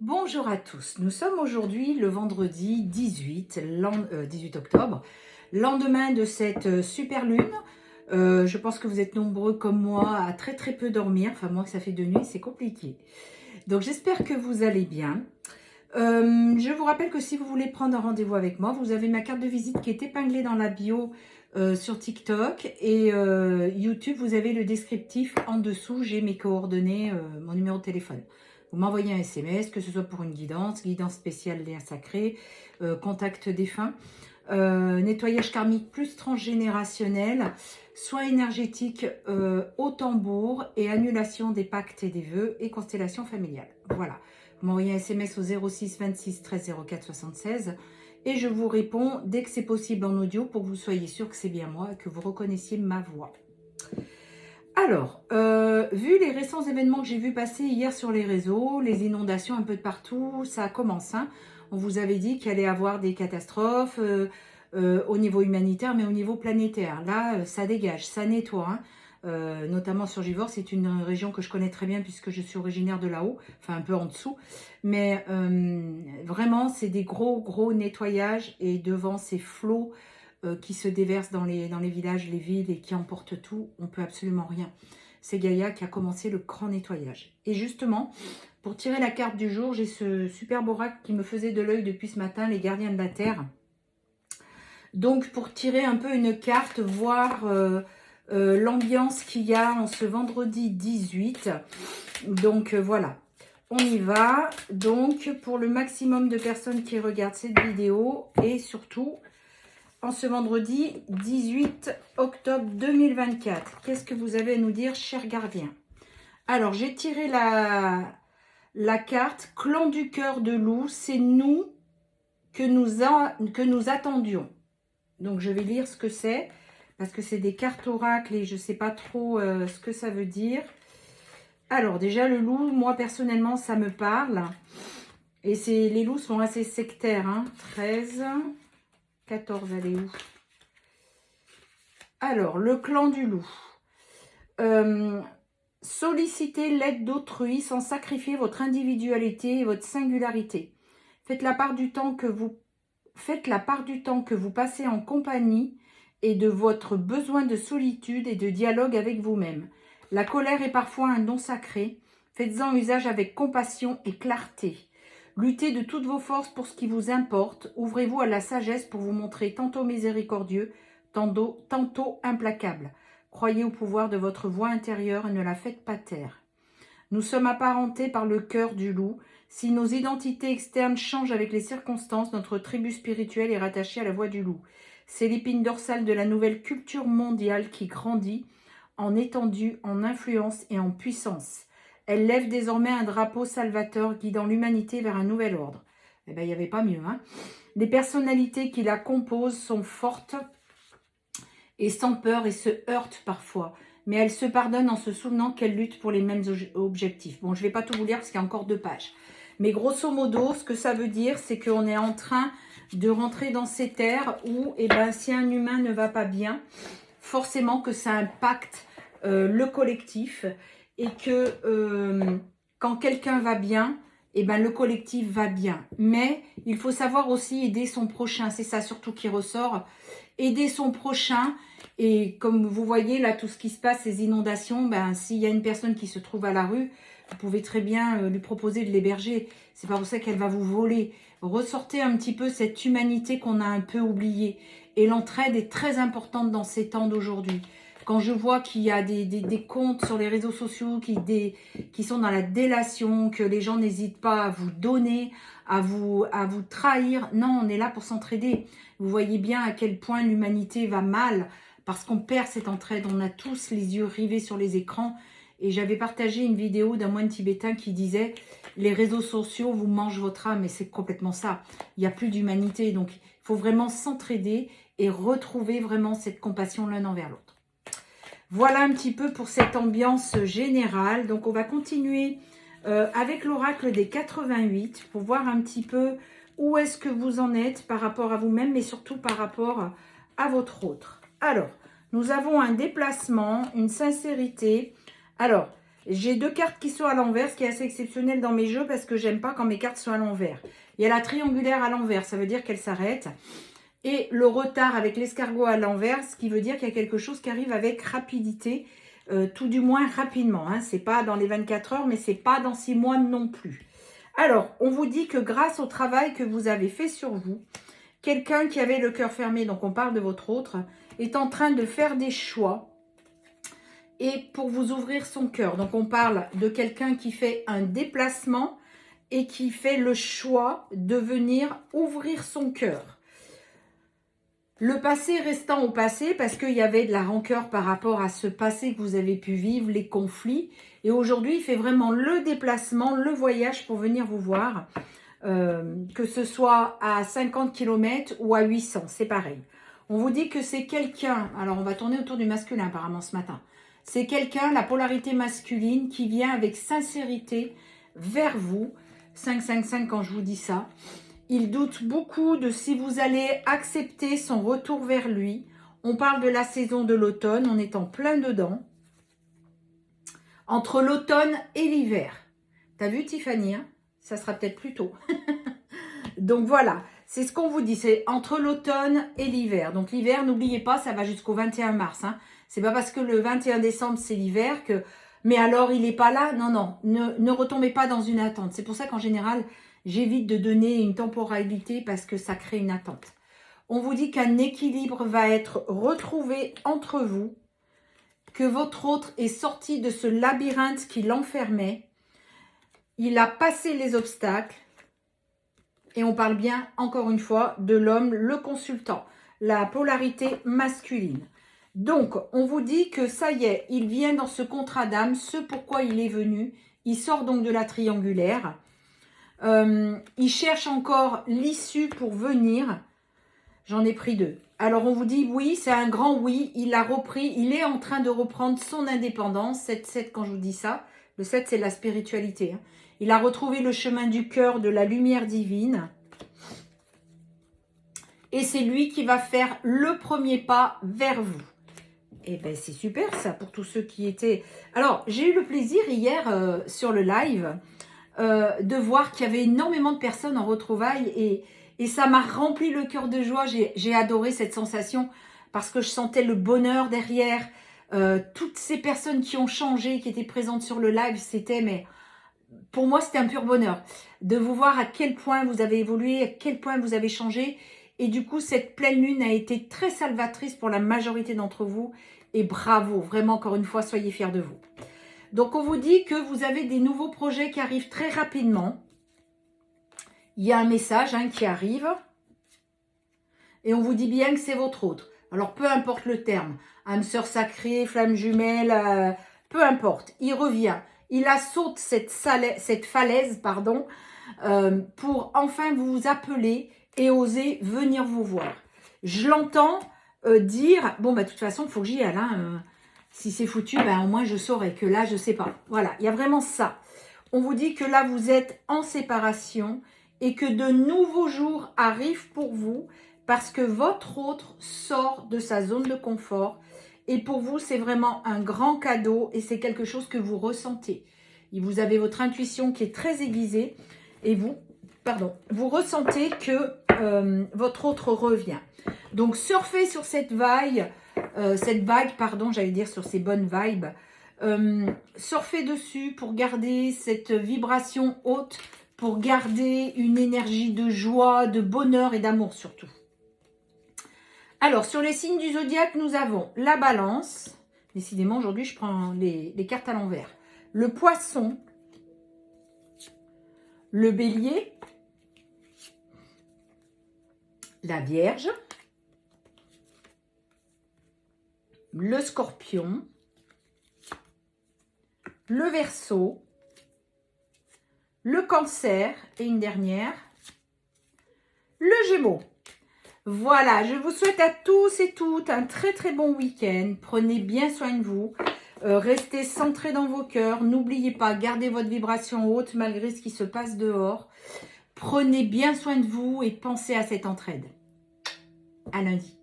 Bonjour à tous, nous sommes aujourd'hui le vendredi 18 octobre, lendemain de cette super lune. Je pense que vous êtes nombreux comme moi à très peu dormir, enfin moi ça fait 2 nuits, c'est compliqué. Donc j'espère que vous allez bien. Je vous rappelle que si vous voulez prendre un rendez-vous avec moi, vous avez ma carte de visite qui est épinglée dans la bio sur TikTok et YouTube, vous avez le descriptif en dessous, j'ai mes coordonnées, mon numéro de téléphone. Vous m'envoyez un SMS, que ce soit pour une guidance spéciale lien sacré, contact défunt, nettoyage karmique plus transgénérationnel, soins énergétiques au tambour et annulation des pactes et des vœux et constellation familiale. Voilà. Vous m'envoyez un SMS au 06 26 13 04 76 et je vous réponds dès que c'est possible en audio pour que vous soyez sûr que c'est bien moi et que vous reconnaissiez ma voix. Alors, vu les récents événements que j'ai vu passer hier sur les réseaux, les inondations un peu de partout, ça commence. Hein. On vous avait dit qu'il allait y avoir des catastrophes au niveau humanitaire, mais au niveau planétaire. Là, ça dégage, ça nettoie. Hein. Notamment sur Givors, c'est une région que je connais très bien puisque je suis originaire de là-haut, enfin un peu en dessous. Mais vraiment, c'est des gros nettoyages et devant ces flots qui se déversent dans les villages, les villes et qui emportent tout, on peut absolument rien. C'est Gaïa qui a commencé le grand nettoyage. Et justement, pour tirer la carte du jour, j'ai ce superbe oracle qui me faisait de l'œil depuis ce matin, les gardiens de la Terre. Donc, pour tirer un peu une carte, voir l'ambiance qu'il y a en ce vendredi 18. Donc, voilà. On y va. Donc, pour le maximum de personnes qui regardent cette vidéo et surtout en ce vendredi 18 octobre 2024. Qu'est-ce que vous avez à nous dire, chers gardiens? Alors, j'ai tiré la carte Clan du cœur de loup. C'est nous que nous attendions. Donc, je vais lire ce que c'est parce que c'est des cartes oracles et je ne sais pas trop ce que ça veut dire. Alors, déjà, le loup, moi, personnellement, ça me parle. Et les loups sont assez sectaires. Hein. 13... 14, elle est où? Alors, le clan du loup. Sollicitez l'aide d'autrui sans sacrifier votre individualité et votre singularité. Faites la part du temps que vous passez en compagnie et de votre besoin de solitude et de dialogue avec vous-même. La colère est parfois un don sacré. Faites-en usage avec compassion et clarté. Luttez de toutes vos forces pour ce qui vous importe. Ouvrez-vous à la sagesse pour vous montrer tantôt miséricordieux, tantôt implacable. Croyez au pouvoir de votre voix intérieure et ne la faites pas taire. Nous sommes apparentés par le cœur du loup. Si nos identités externes changent avec les circonstances, notre tribu spirituelle est rattachée à la voix du loup. C'est l'épine dorsale de la nouvelle culture mondiale qui grandit en étendue, en influence et en puissance. Elle lève désormais un drapeau salvateur guidant l'humanité vers un nouvel ordre. Eh bien, il n'y avait pas mieux. Hein. Les personnalités qui la composent sont fortes et sans peur et se heurtent parfois. Mais elles se pardonnent en se souvenant qu'elles luttent pour les mêmes objectifs. Bon, je ne vais pas tout vous lire parce qu'il y a encore 2 pages. Mais grosso modo, ce que ça veut dire, c'est qu'on est en train de rentrer dans ces terres où, eh ben, si un humain ne va pas bien, forcément que ça impacte le collectif. Et que quand quelqu'un va bien, eh ben, le collectif va bien. Mais il faut savoir aussi aider son prochain. C'est ça surtout qui ressort. Aider son prochain. Et comme vous voyez là, tout ce qui se passe, ces inondations, ben, s'il y a une personne qui se trouve à la rue, vous pouvez très bien lui proposer de l'héberger. C'est pas pour ça qu'elle va vous voler. Ressortez un petit peu cette humanité qu'on a un peu oubliée. Et l'entraide est très importante dans ces temps d'aujourd'hui. Quand je vois qu'il y a des comptes sur les réseaux sociaux qui sont dans la délation, que les gens n'hésitent pas à vous donner, à vous trahir. Non, on est là pour s'entraider. Vous voyez bien à quel point l'humanité va mal parce qu'on perd cette entraide. On a tous les yeux rivés sur les écrans. Et j'avais partagé une vidéo d'un moine tibétain qui disait « Les réseaux sociaux vous mangent votre âme » et c'est complètement ça. Il n'y a plus d'humanité. Donc, il faut vraiment s'entraider et retrouver vraiment cette compassion l'un envers l'autre. Voilà un petit peu pour cette ambiance générale. Donc, on va continuer avec l'oracle des 88 pour voir un petit peu où est-ce que vous en êtes par rapport à vous-même, mais surtout par rapport à votre autre. Alors, nous avons un déplacement, une sincérité. Alors, J'ai 2 cartes qui sont à l'envers, ce qui est assez exceptionnel dans mes jeux parce que j'aime pas quand mes cartes sont à l'envers. Il y a la triangulaire à l'envers, ça veut dire qu'elle s'arrête. Et le retard avec l'escargot à l'envers, ce qui veut dire qu'il y a quelque chose qui arrive avec rapidité, tout du moins rapidement. Hein. C'est pas dans les 24 heures, mais c'est pas dans 6 mois non plus. Alors, on vous dit que grâce au travail que vous avez fait sur vous, quelqu'un qui avait le cœur fermé, donc on parle de votre autre, est en train de faire des choix et pour vous ouvrir son cœur. Donc on parle de quelqu'un qui fait un déplacement et qui fait le choix de venir ouvrir son cœur. Le passé restant au passé parce qu'il y avait de la rancœur par rapport à ce passé que vous avez pu vivre, les conflits. Et aujourd'hui, il fait vraiment le déplacement, le voyage pour venir vous voir. Que ce soit à 50 km ou à 800, c'est pareil. On vous dit que c'est quelqu'un, alors on va tourner autour du masculin apparemment ce matin. C'est quelqu'un, la polarité masculine, qui vient avec sincérité vers vous. 555 quand je vous dis ça. Il doute beaucoup de si vous allez accepter son retour vers lui. On parle de la saison de l'automne, on est en plein dedans. Entre l'automne et l'hiver. T'as vu Tiffany, hein? Ça sera peut-être plus tôt. Donc voilà, c'est ce qu'on vous dit, c'est entre l'automne et l'hiver. Donc l'hiver, n'oubliez pas, ça va jusqu'au 21 mars. Hein. C'est pas parce que le 21 décembre, c'est l'hiver que... Mais alors, il n'est pas là. Non, non, ne retombez pas dans une attente. C'est pour ça qu'en général, j'évite de donner une temporalité parce que ça crée une attente. On vous dit qu'un équilibre va être retrouvé entre vous, que votre autre est sorti de ce labyrinthe qui l'enfermait. Il a passé les obstacles. Et on parle bien, encore une fois, de l'homme, le consultant, la polarité masculine. Donc, on vous dit que ça y est, il vient dans ce contrat d'âme, ce pourquoi il est venu. Il sort donc de la triangulaire. Il cherche encore l'issue pour venir. J'en ai pris 2. Alors, on vous dit oui, c'est un grand oui. Il a repris, il est en train de reprendre son indépendance. 7-7 quand je vous dis ça. Le 7, c'est la spiritualité. Hein. Il a retrouvé le chemin du cœur, de la lumière divine. Et c'est lui qui va faire le premier pas vers vous. Et bien, c'est super ça pour tous ceux qui étaient... Alors, j'ai eu le plaisir hier sur le live de voir qu'il y avait énormément de personnes en retrouvailles. Et ça m'a rempli le cœur de joie. J'ai adoré cette sensation parce que je sentais le bonheur derrière. Toutes ces personnes qui ont changé, qui étaient présentes sur le live, c'était... mais pour moi, c'était un pur bonheur de vous voir à quel point vous avez évolué, à quel point vous avez changé. Et du coup, cette pleine lune a été très salvatrice pour la majorité d'entre vous. Et bravo, vraiment, encore une fois, soyez fiers de vous. Donc, on vous dit que vous avez des nouveaux projets qui arrivent très rapidement. Il y a un message qui arrive. Et on vous dit bien que c'est votre autre. Alors, peu importe le terme. Âme sœur sacrée, flamme jumelle, peu importe. Il revient. Il saute cette falaise, pardon, pour enfin vous appeler et oser venir vous voir. Je l'entends dire, bon, bah, de toute façon, il faut que j'y aille. Hein, si c'est foutu, bah, au moins, je saurais que là, je ne sais pas. Voilà, il y a vraiment ça. On vous dit que là, vous êtes en séparation et que de nouveaux jours arrivent pour vous parce que votre autre sort de sa zone de confort. Et pour vous, c'est vraiment un grand cadeau et c'est quelque chose que vous ressentez. Et vous avez votre intuition qui est très aiguisée et vous ressentez que votre autre revient. Donc, surfez sur cette vague, j'allais dire sur ces bonnes vibes. Surfez dessus pour garder cette vibration haute, pour garder une énergie de joie, de bonheur et d'amour surtout. Alors, sur les signes du zodiaque, nous avons la balance. Décidément, aujourd'hui, je prends les cartes à l'envers. Le poisson. Le bélier. La vierge. Le scorpion. Le verseau. Le cancer. Et une dernière. Le gémeaux. Voilà, je vous souhaite à tous et toutes un très très bon week-end. Prenez bien soin de vous. Restez centrés dans vos cœurs. N'oubliez pas, gardez votre vibration haute malgré ce qui se passe dehors. Prenez bien soin de vous et pensez à cette entraide. À lundi.